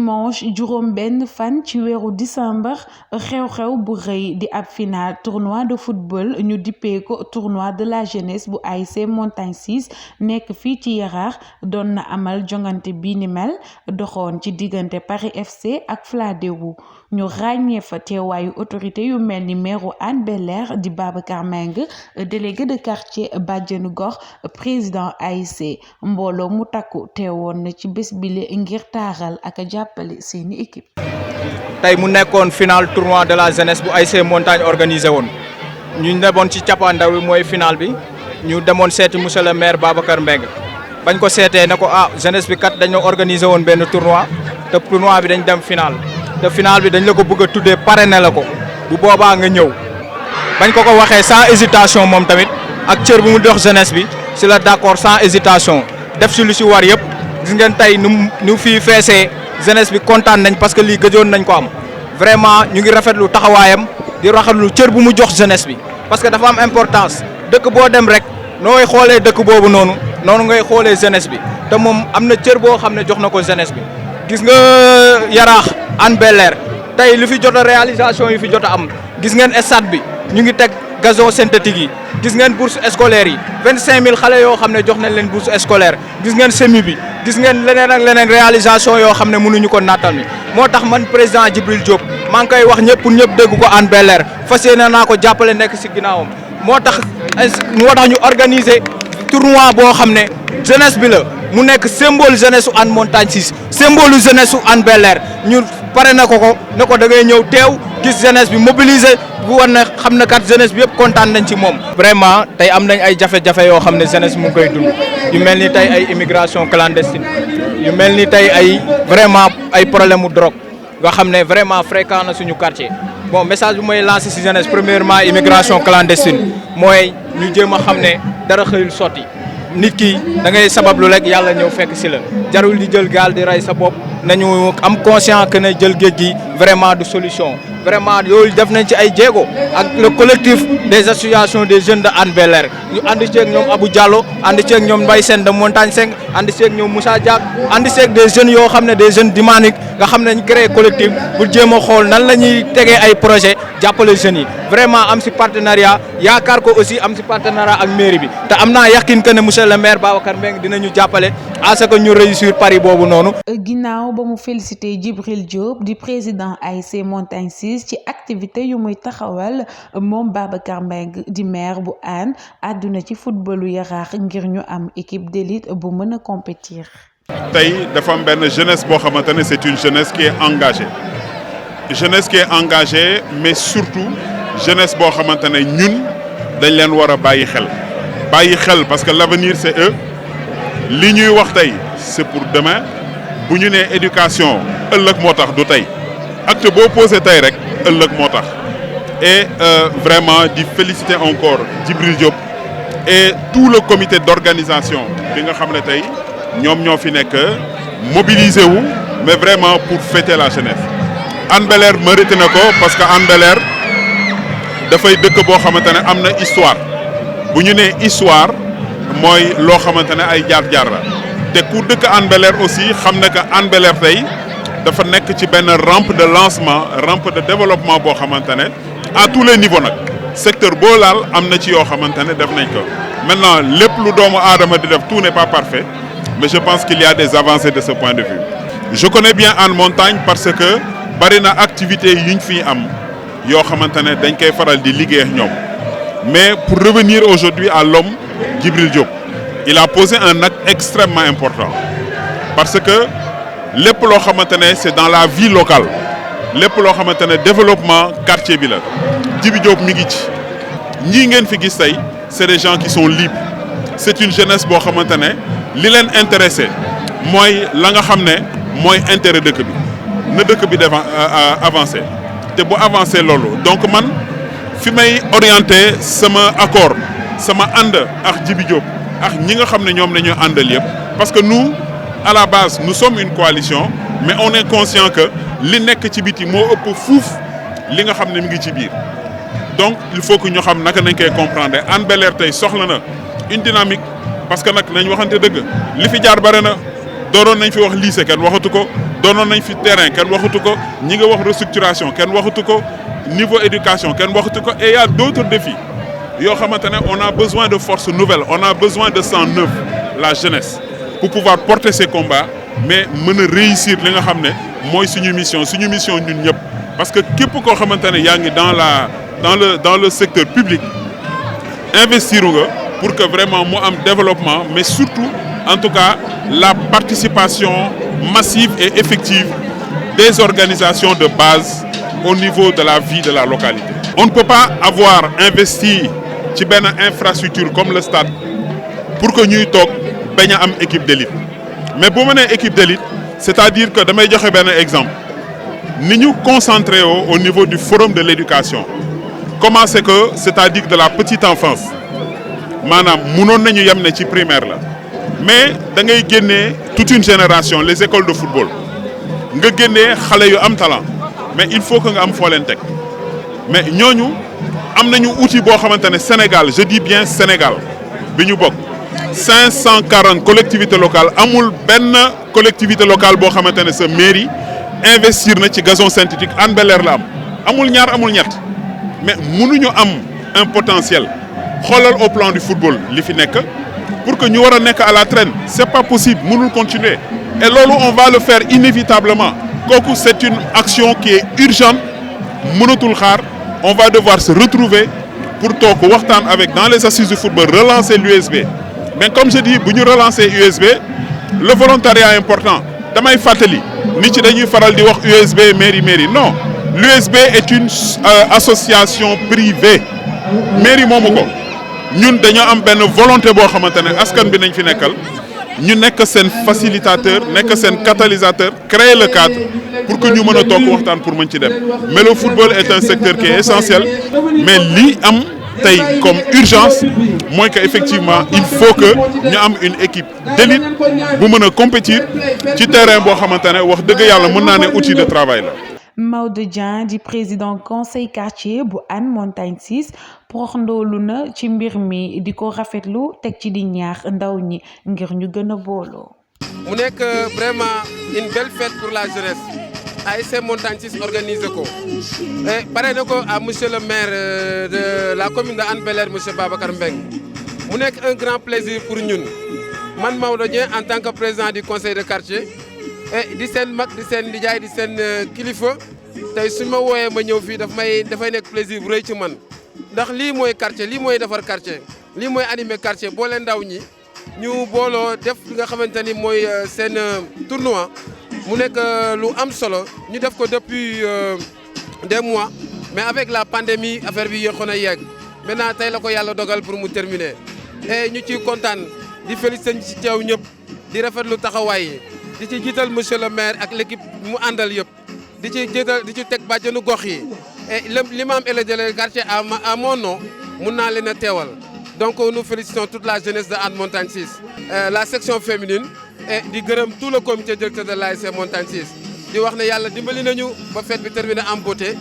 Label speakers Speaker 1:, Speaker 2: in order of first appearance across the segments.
Speaker 1: dimanche juróom benn fan ci weeru décembre xew-xew bu rëy di ab final tournoi de football ñu dippee ko tournoi de la jeunesse bu ASC Montagne 6 nekk fii ci Yaraax doon na amal jongante bi ni mel doxoon ci diggante Paris FC ak Fladéou ñu ràññee fa teewaayu autorité yu mel ni maire Hann Bel-Air di Babacar Mbengue délégué de quartier bàjjenu gox président ASC mbooloo mu takku teewoon na ci bés bile ngir taaral ak a jàppale seeni équipe.
Speaker 2: tey mu nekkoon final tournoi de la jeunesse bu ASC Montagne organisé woon ñu demoon ci cappaandaw bi mooy final bi ñu demoon seeti monsieur le maire Babacar Mbengue bañ ko seetee ne ko jeunesse bi kat dañoo organisé woon benn tournoi te tournoi bi dañ dem final te final bi dañ la ko bëgg a tuddee parrainé la ko bu boobaa nga ñëw bañ ko waxee sans hésitation moom tamit ak cër bu mu dox jeunesse bi si la d'accord sans hésitation def si lu si war yëpp. gis ngeen tey nu fii feesee jeunesse bi kontaan nañ parce que lii gëjoon nañ ko am vraiment ñu ngi rafetlu taxawaayam di rafetlu cër bu mu jox jeunesse bi parce que dafa am importance dëkk boo dem rek nooy xoolee dëkk boobu noonu ngay xoolee jeunesse bi te moom am na cër boo xam ne jox na ko jeunesse bi. gis nga Yaraax Hann Bel-Air tey lu fi jot a réalisation yi fi jot a am gis ngeen stade bi ñu ngi teg gazon synthétique yi gis ngeen bourse scolaire yi 25000 xale yoo xam ne jox nañ leen bourse scolaire gis ngeen semi bi. gis ngeen leneen ak leneen réalisation yoo xam ne mënuñu ko nattal mi moo tax man président Djibril Diop maa ngi koy wax ñëpp pour ñëpp dégg ko Hann Bel-Air fas yéene naa ko jàppale nekk si ginnaawam moo tax ñu organiser tournoi boo xam ne jeunesse bi la mu nekk symbole jeunesse su Hann Montagne 6 symbole jeunesse su Hann Bel-Air ñu pare na ko ne ko da ngay ñëw teew gis jeunesse bi mobiliser bu war na xam ne kat jeunesse bi yëpp kontaan nañ ci moom. vraiment tey am nañ ay jafe-jafe yoo xam ne jeunesse mu ngi koy dund yu mel ni tey ay immigration clandestine yu mel ni tey ay vraiment ay problème mu drogue nga xam ne vraiment fréquent na suñu quartier. bon message bi mooy lancé si jeunesse premièrement immigration clandestine mooy ñu jéem a xam ne dara xëyul sotti nit ki da ngay sabablu rek yàlla ñëw fekk si la jarul di jël gaal di rey sa bopp nañu am conscient que ne jël géej gi vraiment du solution. vraiment yooyu def nañ ci ay jéego ak le collectif des associations des jeunes de Hann Bel-Air ñu ànd ceeg ñoom Abou Diallo ànd ceeg ñoom Mbaye Sène de Montagne 5 ànd ceeg ñoom Moussa Diak ànd ceeg des jeunes yoo xam ne des jeunes dynamiques nga xam ne ñu créé collectif pour jéem a xool nan la ñuy tegee ay projet jàppale jeunes yi vraiment am si partenariat yaakaar ko aussi am si partenariat ak mairie bi te am naa yaqin que ne monsieur le maire Babacar Mbengue dinañu jàppale à ce que ñu réussir pari boobu noonu.
Speaker 1: ginnaaw ba mu félicité Djibril Diop di président ASC Montagne 6 ci activité yu muy taxawal moom Babacar Mbengue di maire bu Hann àdduna ci footballu Yaraax ngir ñu am équipe d'élite bu mën a compétir.
Speaker 3: tey dafa am benn jeunesse boo xamante ne c'est une jeunesse qui est engagée mais surtout jeunesse boo xamante ne ñun dañ leen war a bàyyi xel parce que l'avenir c'est eux li ñuy wax tey c'est pour demain bu ñu nee éducation ëllëg moo tax du tey acte boo posé tey rek ëllëg moo tax et vraiment di féliciter encore Djibril Diop et tout le comité d'organisation bi nga xam ne tey ñoom ñoo fi nekk mobiliser wu mais vraiment pour fêter la jeunesse. Hann Bel-Air mérité na ko parce que Hann Bel-Air dafay dëkk boo xamante ne am na histoire bu ñu nee histoire mooy loo xamante ne ay jaar-jaar la te ku dëkk Hann Bel-Air aussi xam na que Hann Bel-Air tey dafa nekk ci benn rampe de lancement rampe de développement boo xamante ne à tous les niveaux nag secteur boo laal am na ci yoo xamante ne def nañ ko maintenant lépp lu doomu aadama di def tout n'est pas parfait mais je pense qu'il y a des avancées de ce point de vue. Je connais bien Hann Montagne parce que bari na activités yuñ fi am yoo xamante ne dañ koy faral di liggéey ak ñoom mais pour revenir aujourd'hui à l'homme Djibril Diop il a posé un acte extrêmement important parce que lépp loo xamante ne c'est dans la vie locale lépp loo xamante ne développement quartier bi la Djibi Diop mi ngi ci ñii ngeen fi gis tey c'est des gens qui sont libres c'est une jeunesse boo xamante ne li leen intéressé mooy la nga xam ne mooy intérêt dëkk bi na dëkk bi def avancer te bu avancer loolu donc man fi may orienter sama accord sama ànd ak Djibi Diop ak ñi nga xam ne ñoom la ñu àndal yëpp parce que nous à la base nous sommes une coalition mais on est conscient que li nekk ci biti moo ëpp fuuf li nga xam ne mi ngi ci biir donc il faut que ñu xam naka nañ koy comprendre Hann Bel-Air tey soxla na une dynamique parce que nag nañ waxante dëgg li fi jaar bare na dooroon nañ fi wax lycée kenn waxatu ko doonoon nañ fi terrain kenn waxatu ko ñi nga wax restructuration kenn waxatu ko niveau éducation kenn waxatu ko et il y a d'autres défis yoo xamante ne on a besoin de forces nouvelles on a besoin de sang neuf la jeunesse pour pouvoir porter ces combats mais mën a réussir li nga xam ne mooy suñu mission ñun ñëpp parce que képp koo xamante ne yaa ngi dans le secteur public investir nga pour que vraiment mu am développement mais surtout en tout cas la participation massive et effective des organisations de base au niveau de la vie de la localité. On ne peut pas avoir investi ci benn infrastructure comme le stade pour que ñuy toog bañ a am équipe d'élite mais bu ma nee équipe d'élite c'est-à-dire que damay joxe benn exemple ni ñu concentré au niveau du forum de l'éducation comment c'est que c'est-à-dire de la petite enfance maanaam mënoon nañu yem ne ci primaire la mais da ngay génnee toute une génération les écoles de football nga génnee xale yu am talent mais il faut que nga am foo leen teg mais ñooñu am nañu outil boo xamante ne Sénégal je dis bien Sénégal bi ñu bokk 540 collectivités locales amul benn collectivité locale boo xamante ne sa mairie investir na ci gazon synthétique Hann Bel-Air la amul ñaar amul ñett mais mënuñu am un potentiel xoolal au plan du football li fi nekk pour que ñu war a nekk à la traîne c'est pas possible mënul continuer et loolu on va le faire inévitablement kooku c'est une action qui est urgente mënatul xaar on va devoir se retrouver pour toog waxtaan avec dans les assises du football relancer l'USB mais comme je dis bu ñu relancer USB le volontariat est important damay fàttali nit ci dañuy faral di wax USB mairie non l'USB est une association privée mairie moomu ko ñun dañoo am benn volonté boo xamante ne askan bi nañ fi nekkal ñu nekk seen facilitateur nekk seen catalysateur créer le cadre pour que ñu mën a toog waxtaan pour mën ci dem mais le football est un secteur qui est essentiel mais li am tey comme urgence mooy que effectivement il faut que ñu am une équipe d'élite bu mën a compétir ci terrain boo xamante ne wax dëgg yàlla mën naa ne outil de travail la.
Speaker 1: Maodo Dieng di président conseil quartier bu Hann Montagne 6 proxndoolu na ci mbir mi di ko rafetlu teg ci di ñaax ndaw ñi ngir ñu gën a booloo.
Speaker 4: mu nekk vraiment une belle fête pour la jeunesse ASC Montagne 6 organisé ko et pare na ko à monsieur le maire de la commune de Hann Bel-Air monsieur Babacar Mbengue mu nekk un grand plaisir pour ñun man Maodo Dieng en tant que président du conseil de quartier et di seen mag di seen nijaay di seen kilifa tey suñ ma wooyee ma ñëw fii dafay nekk plaisir bu rëy ci man ndax lii mooy quartier lii mooy defar quartier lii mooy animer quartier boole ndaw ñi ñu booloo def li nga xamante ni mooy seen tournoi mu nekk lu am solo ñu def ko depuis des mois mais avec la pandémie affaire bi yéexoon a yegg maintenant tey la ko yàlla dogal pour mu terminer et ñu ciy kontaan di féliciter ci teew ñëpp di rafetlu taxawaay yi di ci jiital monsieur le maire ak l'équipe mu àndal yëpp di ci teg bàjjenu gox yi et l'imam et le délégué quartier à mon nom mun naa leen a teewal donc nous félicitons toute la jeunesse de Hann Montagne 6 la section féminine et di gërëm tout le comité directeur de l'ASC Montagne 6 di wax ne yàlla dimbali nañu ba fête bi terminé en beauté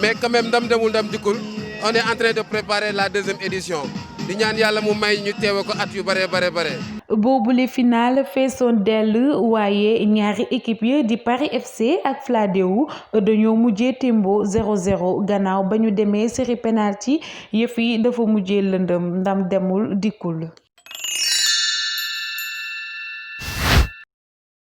Speaker 4: mais quand même ndam demul ndam dikkul on est en train de préparer la deuxième édition di ñaan yàlla mu may ñu teewe ko at yu bare.
Speaker 1: boobule final feesoon dell waaye ñaari équipe yi di Paris FC ak Fladéou dañoo mujjee tembo 0-0 gannaaw ba ñu demee série penalty yëf yi dafa mujjee lëndëm ndam demul dikkul.